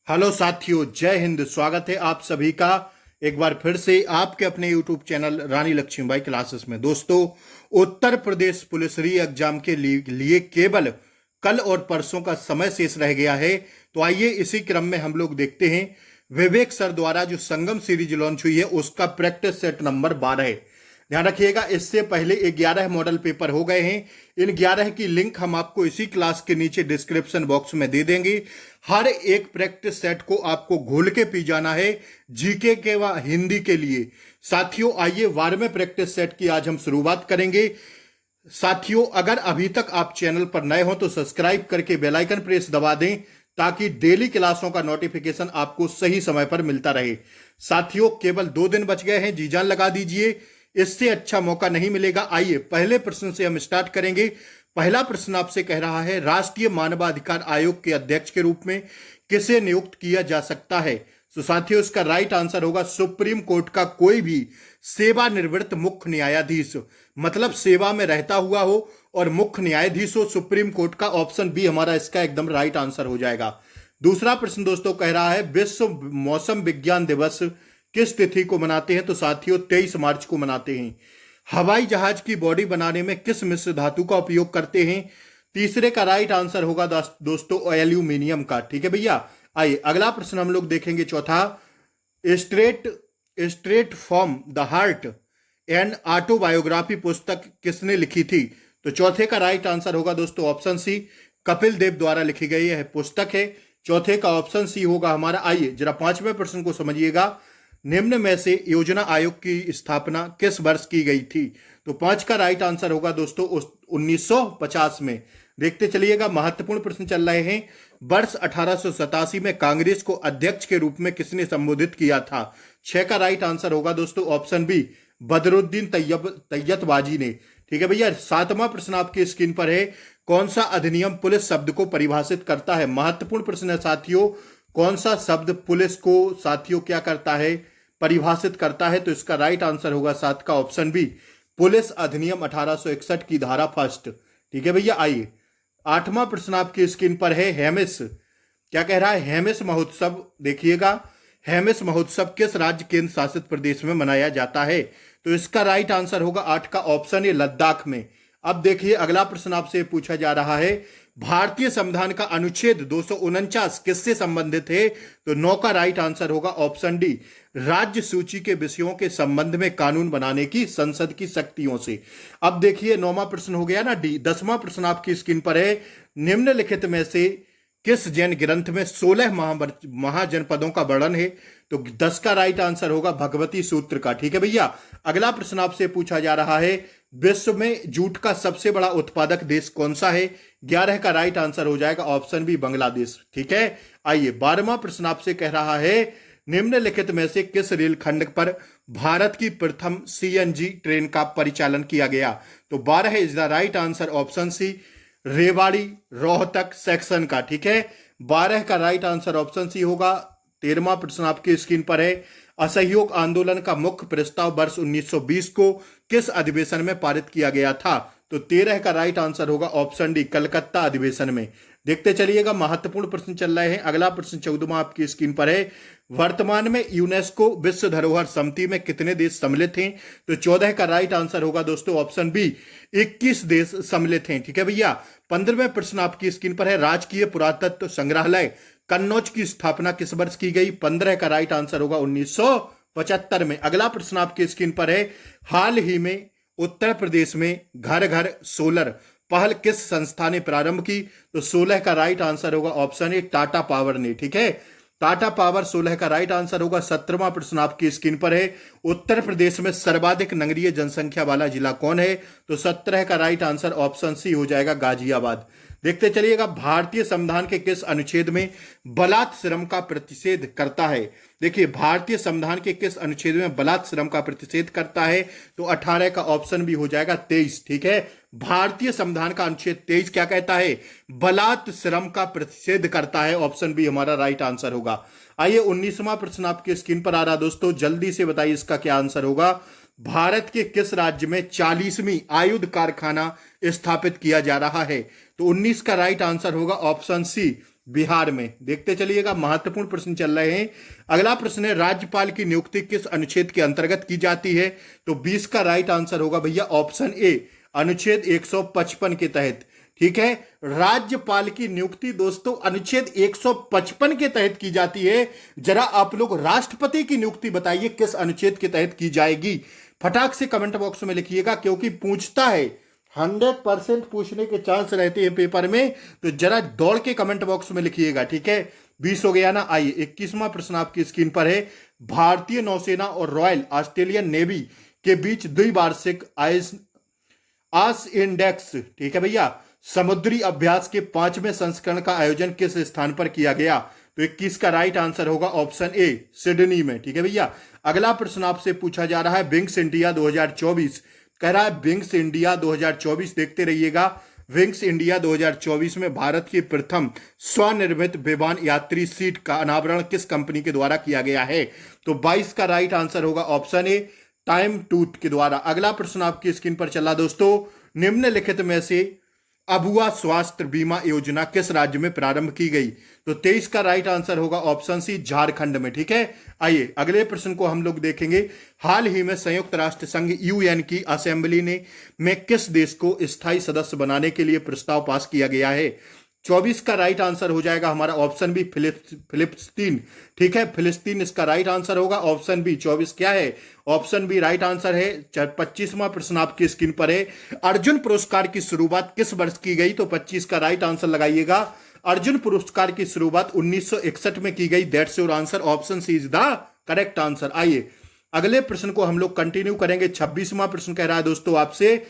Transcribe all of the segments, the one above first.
Hello साथियों, जय हिंद। स्वागत है आप सभी का एक बार फिर से आपके अपने यूट्यूब चैनल रानी लक्ष्मीबाई क्लासेस में। दोस्तों, उत्तर प्रदेश पुलिस री एग्जाम के लिए केवल कल और परसों का समय शेष रह गया है। तो आइए इसी क्रम में हम लोग देखते हैं विवेक सर द्वारा जो संगम सीरीज लॉन्च हुई है उसका प्रैक्टिस सेट नंबर 12 है। ध्यान रखिएगा, इससे पहले 11 मॉडल पेपर हो गए हैं। इन 11 की लिंक हम आपको इसी क्लास के नीचे डिस्क्रिप्शन बॉक्स में दे देंगे। हर एक प्रैक्टिस सेट को आपको घोल के पी जाना है, जीके के व हिंदी के लिए। साथियों, आइए 12वें प्रैक्टिस सेट की आज हम शुरुआत करेंगे। साथियों, अगर अभी तक आप चैनल पर नए हो तो सब्सक्राइब करके बेल आइकन प्रेस दबा दें ताकि डेली क्लासों का नोटिफिकेशन आपको सही समय पर मिलता रहे। साथियों, केवल 2 दिन बच गए हैं, जी जान लगा दीजिए, इससे अच्छा मौका नहीं मिलेगा। आइए पहले प्रश्न से हम स्टार्ट करेंगे। पहला प्रश्न आपसे कह रहा है, राष्ट्रीय मानवाधिकार आयोग के अध्यक्ष के रूप में किसे नियुक्त किया जा सकता है? तो साथियों, इसका राइट आंसर होगा सुप्रीम कोर्ट का कोई भी सेवानिवृत्त मुख्य न्यायाधीश, मतलब सेवा में रहता हुआ हो और मुख्य न्यायाधीश हो सुप्रीम कोर्ट का। ऑप्शन बी हमारा इसका एकदम राइट आंसर हो जाएगा। दूसरा प्रश्न दोस्तों कह रहा है, विश्व मौसम विज्ञान दिवस किस तिथि को मनाते हैं? तो साथियों 23 मार्च को मनाते हैं। हवाई जहाज की बॉडी बनाने में किस मिश्र धातु का उपयोग करते हैं? तीसरे का राइट आंसर होगा दोस्तों एल्यूमिनियम का। ठीक है भैया। आइए अगला प्रश्न हम लोग देखेंगे, चौथा। Straight from the heart and autobiography पुस्तक किसने लिखी थी? तो चौथे का राइट आंसर होगा दोस्तों ऑप्शन सी, कपिल देव द्वारा लिखी गई यह पुस्तक है। चौथे का ऑप्शन सी होगा हमारा। आइए जरा 5वें प्रश्न को समझिएगा। निम्न में से योजना आयोग की स्थापना किस वर्ष की गई थी? तो 5 का राइट आंसर होगा दोस्तों 1950 में। देखते चलिएगा, महत्वपूर्ण प्रश्न चल रहे हैं। वर्ष 1887 में कांग्रेस को अध्यक्ष के रूप में किसने संबोधित किया था? 6 का राइट आंसर होगा दोस्तों ऑप्शन बी, बदरुद्दीन तैयबबाजी ने। ठीक है भैया। 7वां प्रश्न आपकी स्क्रीन पर है, कौन सा अधिनियम पुलिस शब्द को परिभाषित करता है? महत्वपूर्ण प्रश्न है साथियों, कौन सा शब्द पुलिस को साथियों क्या करता है, परिभाषित करता है? तो इसका राइट आंसर होगा 7 का ऑप्शन बी, पुलिस अधिनियम 1861 की धारा फर्स्ट। ठीक है भैया। आइए 8वां प्रश्न आपकी स्क्रीन पर है, हेमिस क्या कह रहा है? हेमिस महोत्सव देखिएगा, हेमिस महोत्सव किस राज्य केंद्र शासित प्रदेश में मनाया जाता है? तो इसका राइट आंसर होगा 8 का ऑप्शन ए, लद्दाख में। अब देखिए अगला प्रश्न आपसे पूछा जा रहा है, भारतीय संविधान का अनुच्छेद 249 किससे संबंधित है? तो 9 का राइट आंसर होगा ऑप्शन डी, राज्य सूची के विषयों के संबंध में कानून बनाने की संसद की शक्तियों से। अब देखिए 9वां प्रश्न हो गया ना डी। 10वां प्रश्न आपकी स्क्रीन पर है, निम्नलिखित में से किस जैन ग्रंथ में 16 महाजनपदों का वर्णन है? तो 10 का राइट आंसर होगा भगवती सूत्र का। ठीक है भैया। अगला प्रश्न आपसे पूछा जा रहा है, विश्व में जूट का सबसे बड़ा उत्पादक देश कौन सा है? 11 का राइट आंसर हो जाएगा ऑप्शन बी, बांग्लादेश। ठीक है। आइए 12वां प्रश्न आपसे कह रहा है, निम्नलिखित में से किस रेलखंड पर भारत की प्रथम सीएनजी ट्रेन का परिचालन किया गया? तो 12 is the right answer, option C, Rewari Rohtak section का। ठीक है। 12 का राइट आंसर ऑप्शन सी होगा। 13वां प्रश्न आपकी स्क्रीन पर है, असहयोग आंदोलन का मुख्य प्रस्ताव वर्ष 1920 को किस अधिवेशन में पारित किया गया था? तो 13 का राइट आंसर होगा ऑप्शन डी, कलकत्ता अधिवेशन में। देखते चलिएगा, महत्वपूर्ण प्रश्न चल रहे हैं। अगला प्रश्न 14वां आपकी स्क्रीन पर है, वर्तमान में यूनेस्को विश्व धरोहर समिति में कितने देश सम्मिलित हैं? तो 14 का राइट आंसर होगा दोस्तों ऑप्शन बी, 21 देश सम्मिलित हैं। ठीक है भैया। 15वें प्रश्न आपकी स्क्रीन पर है, राजकीय पुरातत्व संग्रहालय कन्नौज की स्थापना किस वर्ष की गई? 15 का राइट आंसर होगा 1975 में। अगला प्रश्न आपकी स्क्रीन पर है, हाल ही में उत्तर प्रदेश में घर घर सोलर पहल किस संस्था ने प्रारंभ की? तो 16 का राइट आंसर होगा ऑप्शन ए, टाटा पावर ने। ठीक है। टाटा पावर 16 का राइट आंसर होगा। 17वां प्रश्न आपकी स्क्रीन पर है, उत्तर प्रदेश में सर्वाधिक नगरीय जनसंख्या वाला जिला कौन है? तो 17 का राइट आंसर ऑप्शन सी हो जाएगा, गाजियाबाद। देखते चलिएगा, भारतीय संविधान के किस अनुच्छेद में बलात् श्रम का प्रतिषेध करता है? देखिए भारतीय संविधान के किस अनुच्छेद में बलात् श्रम का प्रतिषेध करता है? तो 18 का ऑप्शन भी हो जाएगा 23। ठीक है। भारतीय संविधान का अनुच्छेद 23 क्या कहता है? बलात् श्रम का प्रतिषेध करता है। ऑप्शन बी हमारा राइट आंसर होगा। आइए 19वां प्रश्न आपके स्क्रीन पर आ रहा दोस्तों, जल्दी से बताइए इसका क्या आंसर होगा। भारत के किस राज्य में 40वीं आयुध कारखाना स्थापित किया जा रहा है? तो 19 का राइट आंसर होगा ऑप्शन सी, बिहार में। देखते चलिएगा, महत्वपूर्ण प्रश्न चल रहे हैं। अगला प्रश्न है, राज्यपाल की नियुक्ति किस अनुच्छेद के अंतर्गत की जाती है? तो 20 का राइट आंसर होगा भैया ऑप्शन ए, अनुच्छेद 155 के तहत। ठीक है, राज्यपाल की नियुक्ति दोस्तों अनुच्छेद 155 के तहत की जाती है। जरा आप लोग राष्ट्रपति की नियुक्ति बताइए किस अनुच्छेद के तहत की जाएगी? फटाक से कमेंट बॉक्स में लिखिएगा, क्योंकि पूछता है, 100% पूछने के चांस रहते हैं पेपर में, तो जरा दौड़ के कमेंट बॉक्स में लिखिएगा। ठीक है, 20 हो गया ना। आइए 21वां प्रश्न आपकी स्क्रीन पर है। भारतीय नौसेना और रॉयल ऑस्ट्रेलियन नेवी के बीच द्विवार्षिक आस इंडेक्स, ठीक है भैया, समुद्री अभ्यास के 5वें संस्करण का आयोजन किस स्थान पर किया गया? तो 21 का राइट आंसर होगा ऑप्शन ए, सिडनी में। ठीक है भैया, अगला प्रश्न आपसे पूछा जा रहा है, विंग्स इंडिया 2024 कह रहा है, विंग्स इंडिया 2024 देखते रहिएगा। विंग्स इंडिया 2024 में भारत की प्रथम स्वनिर्मित विमान यात्री सीट का अनावरण किस कंपनी के द्वारा किया गया है? तो 22 का राइट आंसर होगा ऑप्शन ए, टाइम टूथ के द्वारा। अगला प्रश्न आपकी स्क्रीन पर चला दोस्तों, निम्नलिखित में से अबुआ स्वास्थ्य बीमा योजना किस राज्य में प्रारंभ की गई? तो 23 का राइट आंसर होगा ऑप्शन सी, झारखंड में। ठीक है, आइए अगले प्रश्न को हम लोग देखेंगे। हाल ही में संयुक्त राष्ट्र संघ यूएन की असेंबली ने में किस देश को स्थायी सदस्य बनाने के लिए प्रस्ताव पास किया गया है? 24 का राइट आंसर हो जाएगा हमारा ऑप्शन बी, फिलिस्तीन। ठीक है, फिलिस्तीन इसका राइट आंसर होगा ऑप्शन बी। 24 क्या है? ऑप्शन बी राइट आंसर है। 25वां प्रश्न आपकी स्क्रीन पर है, अर्जुन पुरस्कार की शुरुआत किस वर्ष की गई? तो 25 का राइट आंसर लगाइएगा। अर्जुन पुरस्कार की शुरुआत 1961 में की गई। That's your answer, option C is the correct answer. आइए अगले प्रश्न को हम लोग कंटिन्यू करेंगे। 26वां प्रश्न कह रहा है दोस्तों आपसे,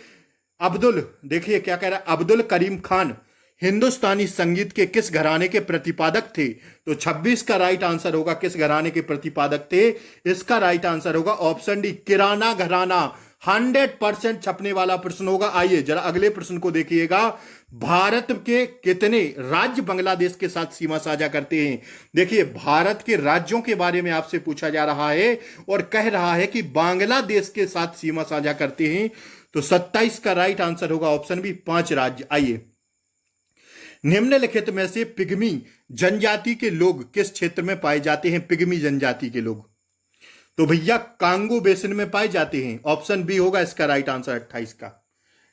देखिए क्या कह रहा है, अब्दुल करीम खान हिंदुस्तानी संगीत के किस घराने के प्रतिपादक थे? तो 26 का राइट आंसर होगा, किस घराने के प्रतिपादक थे? इसका राइट आंसर होगा ऑप्शन डी, किराना घराना। 100% छपने वाला प्रश्न होगा। आइए जरा अगले प्रश्न को देखिएगा, भारत के कितने राज्य बांग्लादेश के साथ सीमा साझा करते हैं? देखिए, भारत के राज्यों के बारे में आपसे पूछा जा रहा है और कह रहा है कि बांग्लादेश के साथ सीमा साझा करते हैं। तो 27 का राइट आंसर होगा ऑप्शन बी, 5 राज्य। आइए, निम्नलिखित में से पिग्मी जनजाति के लोग किस क्षेत्र में पाए जाते हैं? पिग्मी जनजाति के लोग तो भैया कांगो बेसिन में पाए जाते हैं। ऑप्शन बी होगा इसका राइट आंसर 28 का।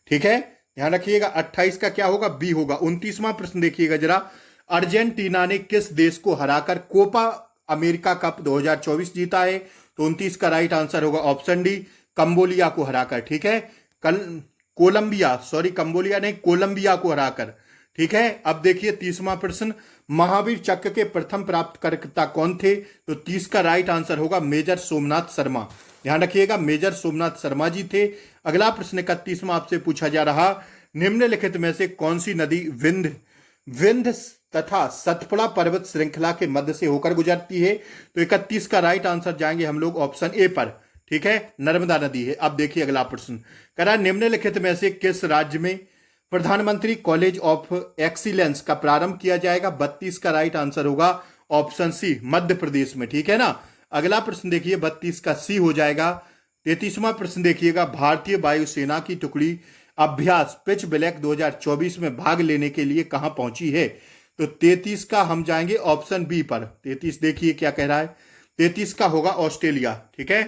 ठीक है, ध्यान रखिएगा, 28 का क्या होगा? बी होगा। 29वां प्रश्न देखिएगा जरा, अर्जेंटीना ने किस देश को हराकर कोपा अमेरिका कप 2024 जीता है? तो 29 का राइट आंसर होगा ऑप्शन डी, कंबोलिया को हराकर। ठीक है, कंबोलिया नहीं, कोलंबिया को हराकर। ठीक है, अब देखिए 30वां प्रश्न, महावीर चक्र के प्रथम प्राप्तकर्ता कौन थे? तो 30 का राइट आंसर होगा मेजर सोमनाथ शर्मा। ध्यान रखिएगा, मेजर सोमनाथ शर्मा जी थे। अगला प्रश्न 31वां आपसे पूछा जा रहा, निम्नलिखित में से कौन सी नदी विंध्य तथा सतपुड़ा पर्वत श्रृंखला के मध्य से होकर गुजरती है? तो 31 का राइट आंसर जाएंगे हम लोग ऑप्शन ए पर। ठीक है, नर्मदा नदी है। अब देखिए अगला प्रश्न कह रहा है, निम्नलिखित में से किस राज्य में प्रधानमंत्री कॉलेज ऑफ एक्सीलेंस का प्रारंभ किया जाएगा? 32 का राइट आंसर होगा ऑप्शन सी, मध्य प्रदेश में। ठीक है ना, अगला प्रश्न देखिए 32 का सी हो जाएगा। 33वां प्रश्न देखिएगा, भारतीय वायुसेना की टुकड़ी अभ्यास पिच ब्लैक 2024 में भाग लेने के लिए कहां पहुंची है? तो 33 का हम जाएंगे ऑप्शन बी पर। 33 देखिए क्या कह रहा है, 33 का होगा ऑस्ट्रेलिया। ठीक है,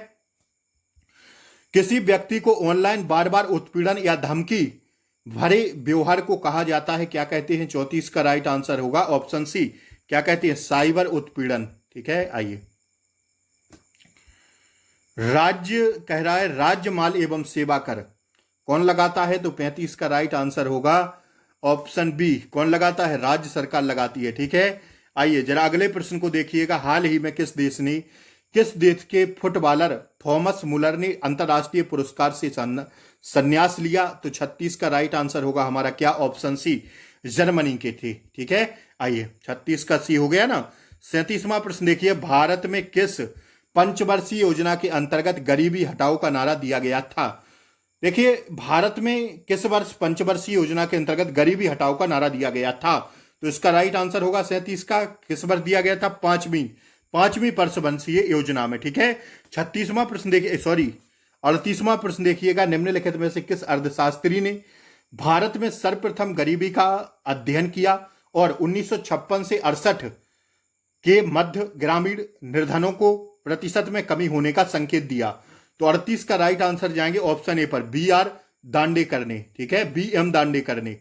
किसी व्यक्ति को ऑनलाइन बार बार उत्पीड़न या धमकी भरे व्यवहार को कहा जाता है, क्या कहते हैं? 34 का राइट आंसर होगा ऑप्शन सी, क्या कहते हैं? साइबर उत्पीड़न। ठीक है, आइए राज्य कह रहा है, राज्य माल एवं सेवा कर कौन लगाता है? तो 35 का राइट आंसर होगा ऑप्शन बी, कौन लगाता है? राज्य सरकार लगाती है। ठीक है, आइए जरा अगले प्रश्न को देखिएगा, हाल ही में किस देश के फुटबॉलर थॉमस मुलर ने अंतरराष्ट्रीय पुरस्कार से संन्यास लिया? तो 36 का राइट आंसर होगा हमारा क्या? ऑप्शन सी, जर्मनी के थे। ठीक है, आइए 36 का सी हो गया ना। 37वां प्रश्न देखिए, भारत में किस पंचवर्षीय योजना के अंतर्गत गरीबी हटाओ का नारा दिया गया था? देखिए, भारत में किस वर्ष पंचवर्षीय योजना के अंतर्गत गरीबी हटाओ का नारा दिया गया था? तो इसका राइट आंसर होगा 37 का। किस वर्ष दिया गया था? पांचवी पंचवर्षीय योजना में। ठीक है, 36वां प्रश्न देखिए, 38वां प्रश्न देखिएगा, निम्नलिखित में से किस अर्थशास्त्री ने भारत में सर्वप्रथम गरीबी का अध्ययन किया और 1956 से 68 के मध्य ग्रामीण निर्धनों को प्रतिशत में कमी होने का संकेत दिया। तो 38 का राइट आंसर जाएंगे ऑप्शन ए पर, बी आर दांडेकर ने, ठीक है, बी एम दांडेकर ने।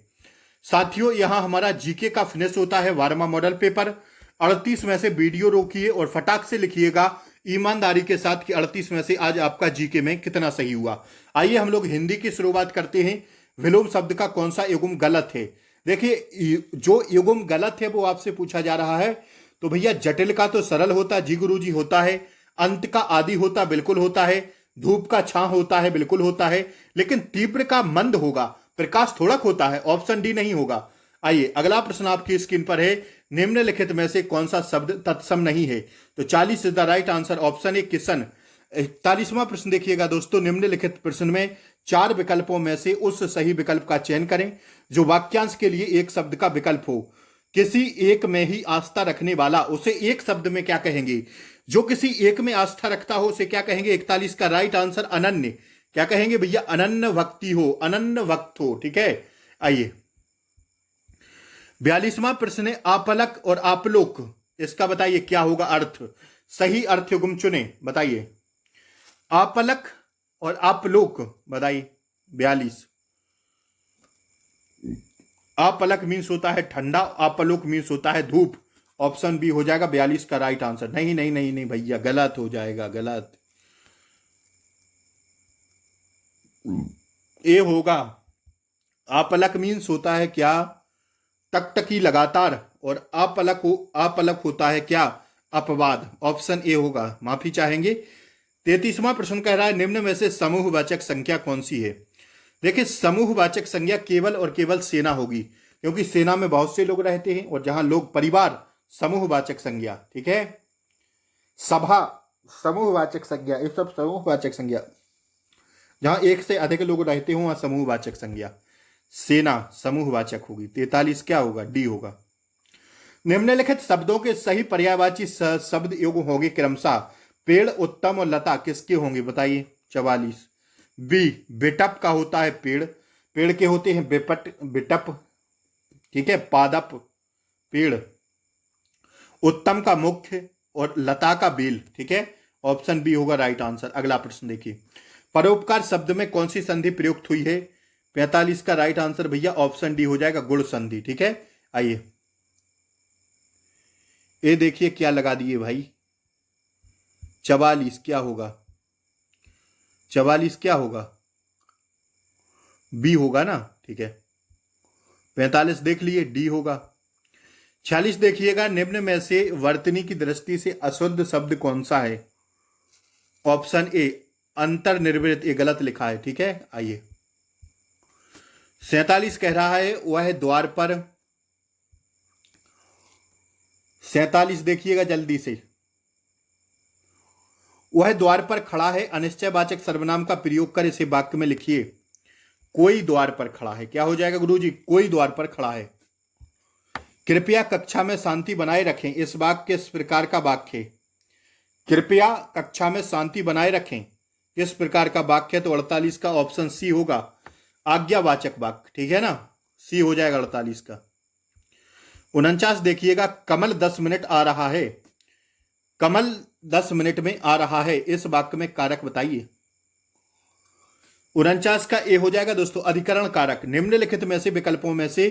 साथियों यहां हमारा जीके का फिनिश होता है वार्मा मॉडल पेपर। 38 में से वीडियो रोकिए और फटाक से लिखिएगा ईमानदारी के साथ कि 38 में से आज आपका जीके में कितना सही हुआ। आइए हम लोग हिंदी की शुरुआत करते हैं। विलोम शब्द का कौन सा युग्म गलत है? देखिए जो युग्म गलत है वो आपसे पूछा जा रहा है। तो भैया जटिल का तो सरल होता जी गुरुजी होता है, अंत का आदि होता बिल्कुल होता है, धूप का छां होता है बिल्कुल होता है, लेकिन तीव्र का मंद होगा, प्रकाश थोड़क होता है, ऑप्शन डी नहीं होगा। आइए अगला प्रश्न आपकी स्क्रीन पर है, निम्नलिखित में से कौन सा शब्द तत्सम नहीं है? तो 40 is the right answer, option A किशन। 41वां प्रश्न देखिएगा दोस्तों, निम्नलिखित प्रश्न में 4 विकल्पों में से उस सही विकल्प का चयन करें जो वाक्यांश के लिए एक शब्द का विकल्प हो। किसी एक में ही आस्था रखने वाला, उसे एक शब्द में क्या कहेंगे? जो किसी एक में आस्था रखता हो उसे क्या कहेंगे? 41 का राइट आंसर अनन्य। क्या कहेंगे भैया? अनन्य भक्ति हो, अनन्य भक्त हो, ठीक है। आइए 42वां प्रश्न है, आपलक और आपलोक, इसका बताइए क्या होगा अर्थ? सही अर्थ युग्म चुने, बताइए। आपलक और आपलोक बताइए। 42 आपलक मीन्स होता है ठंडा, आपलोक मीन्स होता है धूप। ऑप्शन बी हो जाएगा 42 का राइट आंसर। नहीं नहीं नहीं नहीं भैया, गलत हो जाएगा, गलत। ए होगा। आपलक मीन्स होता है क्या? टकटकी लगातार, और आपलक होता है क्या? अपवाद। ऑप्शन ए होगा, माफी चाहेंगे। 33वां प्रश्न कह रहा है, निम्न में से समूहवाचक संख्या कौन सी है? देखिए समूहवाचक संज्ञा केवल और केवल सेना होगी, क्योंकि सेना में बहुत से लोग रहते हैं, और जहां लोग परिवार समूहवाचक संज्ञा, ठीक है। सभा समूहवाचक संज्ञा, ये सब समूहवाचक संज्ञा। जहां एक से अधिक लोग रहते हो वहां समूहवाचक संज्ञा। सेना समूहवाचक होगी। 43 क्या होगा? डी होगा। निम्नलिखित शब्दों के सही पर्यायवाची शब्द युग होंगे क्रमशः पेड़, उत्तम और लता किसके होंगे? बताइए। 44 बी बिटप का होता है पेड़, पेड़ के होते हैं बिपट, बिटप, ठीक है, पादप पेड़, उत्तम का मुख्य और लता का बेल, ठीक है। ऑप्शन बी होगा राइट आंसर। अगला प्रश्न देखिए, परोपकार शब्द में कौन सी संधि प्रयुक्त हुई है? 45 का राइट आंसर भैया ऑप्शन डी हो जाएगा, गुण संधि, ठीक है। आइए ये देखिए क्या लगा दिए भाई, 44 क्या होगा? 44 क्या होगा? बी होगा ना, ठीक है। 45 देख लिए, डी होगा। 46 देखिएगा, निम्न में से वर्तनी की दृष्टि से अशुद्ध शब्द कौन सा है? ऑप्शन ए अंतर्निर्वृत, ये गलत लिखा है, ठीक है। आइए 47 कह रहा है वह द्वार पर, 47 देखिएगा जल्दी से, वह द्वार पर खड़ा है, अनिश्चयवाचक सर्वनाम का प्रयोग कर इसे वाक्य में लिखिए। कोई द्वार पर खड़ा है, क्या हो जाएगा गुरुजी? कोई द्वार पर खड़ा है। कृपया कक्षा में शांति बनाए रखें, इस वाक्य किस प्रकार का वाक्य है? कृपया कक्षा में शांति बनाए रखें, किस प्रकार का वाक्य है? तो 48 का ऑप्शन सी होगा, आज्ञावाचक वाक्य, ठीक है ना, सी हो जाएगा 48 का। 49 देखिएगा, कमल 10 मिनट आ रहा है, कमल 10 मिनट में आ रहा है, इस वाक्य में कारक बताइए। 49 का ए हो जाएगा दोस्तों, अधिकरण कारक। निम्नलिखित में से विकल्पों में से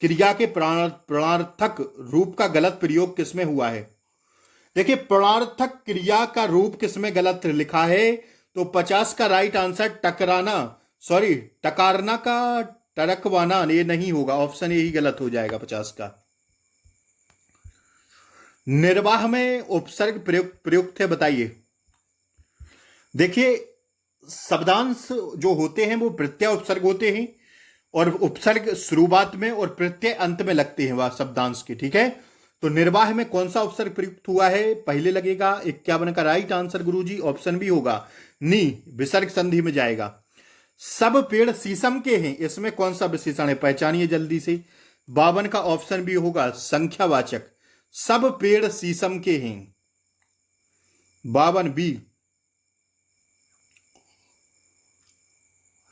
क्रिया के प्रणार्थक रूप का गलत प्रयोग किसमें हुआ है? देखिए प्रणार्थक क्रिया का रूप किसमें गलत लिखा है? तो 50 का राइट आंसर टकराना, सॉरी टकारना का टरकवाना, ये नहीं होगा, ऑप्शन ए ही गलत हो जाएगा 50 का। निर्वाह में उपसर्ग प्रयुक्त है, बताइए। देखिए शब्दांश जो होते हैं वो प्रत्यय उपसर्ग होते हैं, और उपसर्ग शुरुआत में और प्रत्यय अंत में लगते हैं वह शब्दांश के, ठीक है। तो निर्वाह में कौन सा उपसर्ग प्रयुक्त हुआ है? पहले लगेगा। 51 का राइट आंसर गुरुजी ऑप्शन बी होगा, नी, विसर्ग संधि में जाएगा। सब पेड़ शीशम के हैं, इसमें कौन सा विशेषण है? पहचानिए जल्दी से। 52 का ऑप्शन बी होगा, संख्यावाचक। सब पेड़ शीशम के हैं, 52 बी,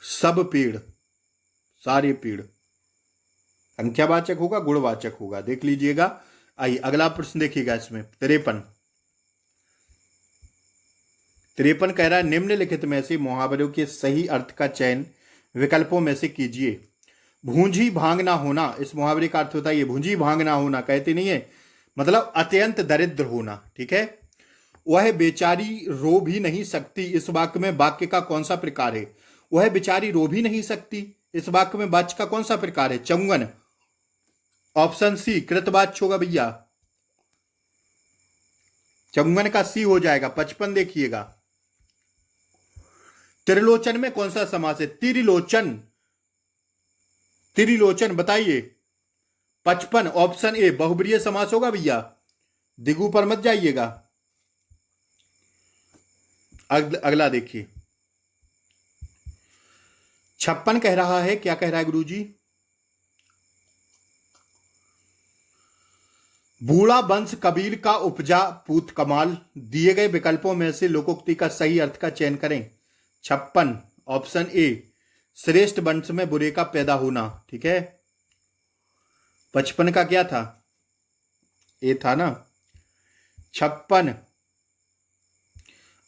सब पेड़, सारे पेड़। संख्यावाचक होगा, गुणवाचक होगा, देख लीजिएगा। आइए अगला प्रश्न देखिएगा इसमें 53 कह रहा है निम्नलिखित में से मुहावरों के सही अर्थ का चयन विकल्पों में से कीजिए। भूंजी भांग ना होना, इस मुहावरे का अर्थ होता है ये, भूंजी भांग ना होना कहते नहीं है, मतलब अत्यंत दरिद्र होना, ठीक है। वह बेचारी रो भी नहीं सकती, इस वाक्य में वाक्य का कौन सा प्रकार है? वह बेचारी रो भी नहीं सकती, इस वाक्य में वाच्य का कौन सा प्रकार है? चौंगन। ऑप्शन सी कृतवाच्य होगा भैया, चौंगन का सी हो जाएगा। 55 देखिएगा, त्रिलोचन में कौन सा समास है? त्रिलोचन, त्रिलोचन बताइए। 55 ऑप्शन ए बहुब्रीहि समास होगा भैया, दिगु पर मत जाइएगा। अगला देखिए 56 कह रहा है, क्या कह रहा है गुरुजी? बूढ़ा वंश कबीर का उपजा पूत कमाल, दिए गए विकल्पों में से लोकोक्ति का सही अर्थ का चयन करें। 56 ऑप्शन ए श्रेष्ठ वंश में बुरे का पैदा होना, ठीक है। 55 का क्या था? ए था ना। 56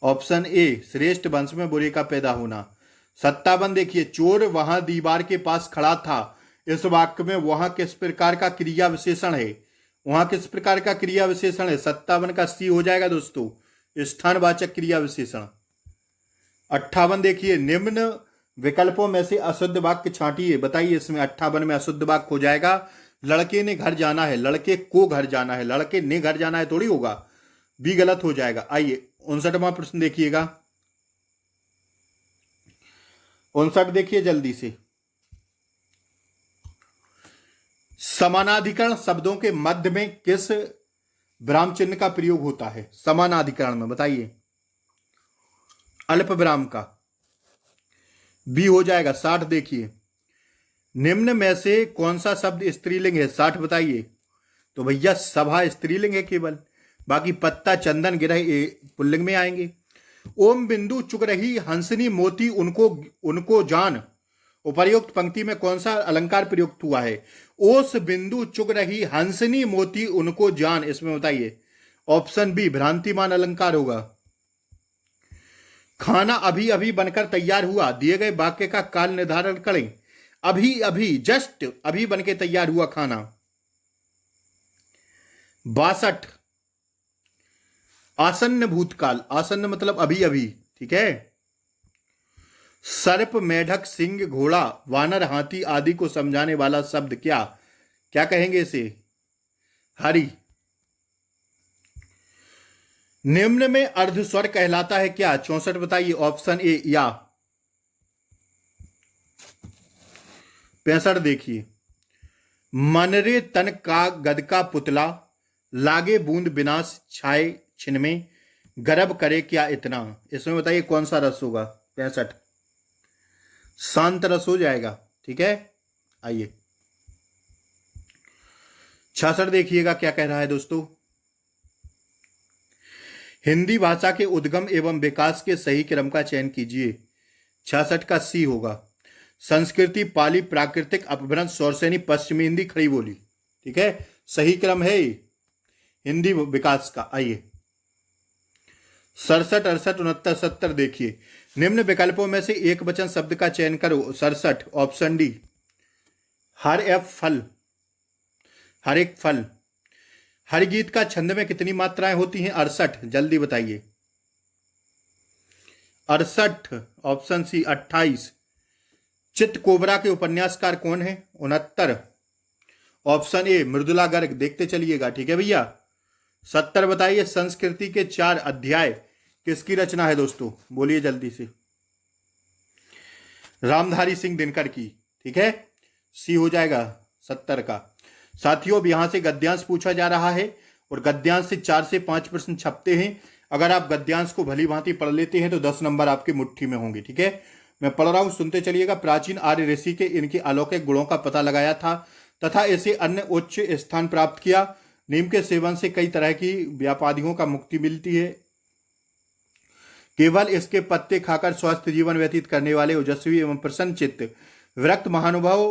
ऑप्शन ए श्रेष्ठ वंश में बुरे का पैदा होना। 57 देखिए, चोर वहां दीवार के पास खड़ा था, इस वाक्य में वहां किस प्रकार का क्रिया विशेषण है? वहां किस प्रकार का क्रिया विशेषण है? 57 का सी हो जाएगा दोस्तों, स्थानवाचक क्रिया विशेषण। 58 देखिए, निम्न विकल्पों में से अशुद्ध वाक्य छांटिए, बताइए। इसमें 58 में अशुद्ध वाक्य हो जाएगा लड़के ने घर जाना है, लड़के को घर जाना है, लड़के ने घर जाना है थोड़ी होगा, भी गलत हो जाएगा। आइए 59वां प्रश्न देखिएगा, 59 देखिए जल्दी से। समानाधिकरण शब्दों के मध्य में किस विराम चिन्ह का प्रयोग होता है? समानाधिकरण में बताइए। अल्प विराम का, बी हो जाएगा। 60 देखिए, निम्न में से कौन सा शब्द स्त्रीलिंग है? 60 बताइए। तो भैया सभा स्त्रीलिंग है केवल, बाकी पत्ता चंदन गिरह पुल्लिंग में आएंगे। ओम बिंदु चुग रही हंसनी मोती उनको जान, उपर्युक्त पंक्ति में कौन सा अलंकार प्रयुक्त हुआ है? ओस बिंदु चुग रही हंसनी मोती उनको जान, इसमें बताइए। ऑप्शन बी भ्रांतिमान अलंकार होगा। खाना अभी अभी बनकर तैयार हुआ, दिए गए वाक्य का काल निर्धारण करें। अभी अभी, जस्ट अभी बनके तैयार हुआ खाना। 62 आसन्न भूतकाल, आसन्न मतलब अभी अभी, ठीक है। सर्प, मेढक, सिंह, घोड़ा, वानर, हाथी आदि को समझाने वाला शब्द क्या क्या कहेंगे इसे? हरि। निम्न में अर्ध स्वर कहलाता है क्या? 64 बताइए। ऑप्शन ए या। 65 देखिए, मनरे तन का गद का पुतला, लागे बूंद विनाश छाए छिन में, गर्भ करे क्या इतना, इसमें बताइए कौन सा रस होगा? 65 शांत रस हो जाएगा, ठीक है। आइए 66 देखिएगा, क्या कह रहा है दोस्तों? हिंदी भाषा के उद्गम एवं विकास के सही क्रम का चयन कीजिए। 66 का सी होगा। संस्कृति, पाली, प्राकृतिक अपभ्रंश, सौरसेनी, पश्चिमी हिंदी, खड़ी बोली, ठीक है। सही क्रम है हिंदी विकास का। आइए 67, 68, 69, 70 देखिए, निम्न विकल्पों में से एक वचन शब्द का चयन करो। 67 ऑप्शन डी हर एक फल, हर एक फल। हर गीत का छंद में कितनी मात्राएं होती हैं? 68, जल्दी बताइए। 68 ऑप्शन सी 28। चित्त कोबरा के उपन्यासकार कौन है? 69 ऑप्शन ए मृदुला गर्ग, देखते चलिएगा, ठीक है भैया। 70 बताइए, संस्कृति के 4 अध्याय किसकी रचना है दोस्तों? बोलिए जल्दी से। रामधारी सिंह दिनकर की, ठीक है। सी हो जाएगा 70 का। साथियों अब यहां से गद्यांश पूछा जा रहा है और गद्यांश से 4 से 5 प्रश्न छपते हैं। अगर आप गद्यांश को भली भांति पढ़ लेते हैं तो 10 नंबर आपके मुट्ठी में होंगे, ठीक है। मैं पढ़ रहा हूं, सुनते चलिएगा। प्राचीन आर्य ऋषि के इनके अलौकिक गुणों का पता लगाया था तथा इसे अन्य उच्च स्थान प्राप्त किया। नीम के सेवन से कई तरह की व्यापादियों का मुक्ति मिलती है। केवल इसके पत्ते खाकर स्वस्थ जीवन व्यतीत करने वाले ओजस्वी एवं प्रसन्न चित्त विरक्त महानुभाव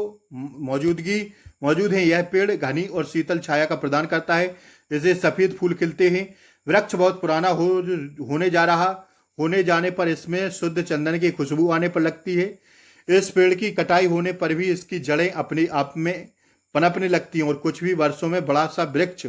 मौजूदगी मौजूद हैं। यह पेड़ घनी और शीतल छाया का प्रदान करता है। इसे सफेद फूल खिलते हैं। वृक्ष बहुत पुराना होने जाने पर इसमें शुद्ध चंदन की खुशबू आने पर लगती है। इस पेड़ की कटाई होने पर भी इसकी जड़ें अपने आप में पनपने लगती हैं और कुछ भी वर्षों में बड़ा सा वृक्ष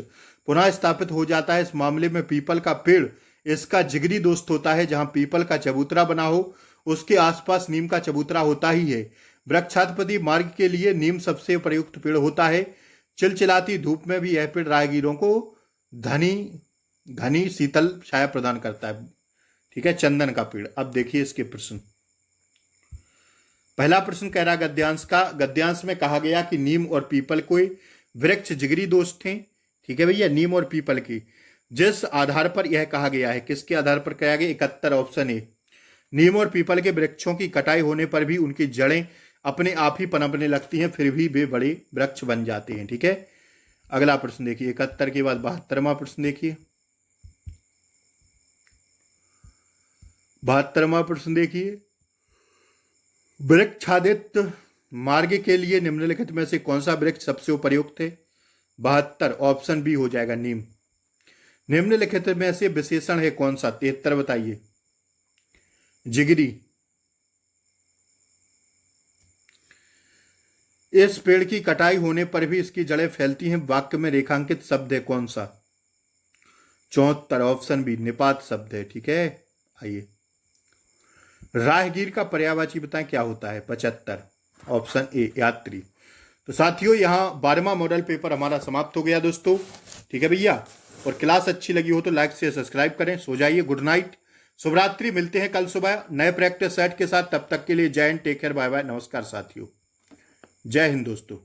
पुनः स्थापित हो जाता है। इस मामले में पीपल का पेड़ इसका जिगरी दोस्त होता है। जहां पीपल का चबूतरा बना हो उसके आसपास नीम का चबूतरा होता ही है। वृक्षाधिपति मार्ग के लिए नीम सबसे प्रयुक्त पेड़ होता है। चिलचिलाती धूप में भी यह पेड़ राहगीरों को घनी शीतल छाया प्रदान करता है। ठीक है, चंदन का पेड़। अब देखिए इसके प्रश्न। पहला प्रश्न कह रहा गद्यांश में कहा गया कि नीम और पीपल कोई वृक्ष जिगरी दोस्त थे। ठीक है भैया, नीम और पीपल की जिस आधार पर यह कहा गया है, किसके आधार पर कहा गया? 71 ऑप्शन ए। नीम और पीपल के वृक्षों की कटाई होने पर भी उनकी जड़ें अपने आप ही पनपने लगती हैं, फिर भी वे बड़े वृक्ष बन जाते हैं। ठीक है, अगला प्रश्न देखिए। 71 के बाद 72वां प्रश्न देखिए। 72वां प्रश्न देखिए। वृक्षादित मार्ग के लिए निम्नलिखित में से कौन सा वृक्ष सबसे उपयुक्त है? 72 ऑप्शन बी हो जाएगा, नीम। निम्नलिखित में से विशेषण है कौन सा? 73 बताइए, जिगरी। इस पेड़ की कटाई होने पर भी इसकी जड़ें फैलती हैं। वाक्य में रेखांकित शब्द है कौन सा? 74 ऑप्शन बी, निपात शब्द है। ठीक है, आइए। राहगीर का पर्यायवाची बताएं क्या होता है? 75 ऑप्शन ए, यात्री। तो साथियों, यहाँ 12वां मॉडल पेपर हमारा समाप्त हो गया दोस्तों। ठीक है भैया, और क्लास अच्छी लगी हो तो लाइक से सब्सक्राइब करें। सो जाइए, गुड नाइट, शुभरात्रि। मिलते हैं कल सुबह नए प्रैक्टिस सेट के साथ। तब तक के लिए जय हिंद, टेक केयर, बाय बाय, नमस्कार साथियों, जय हिंद दोस्तों।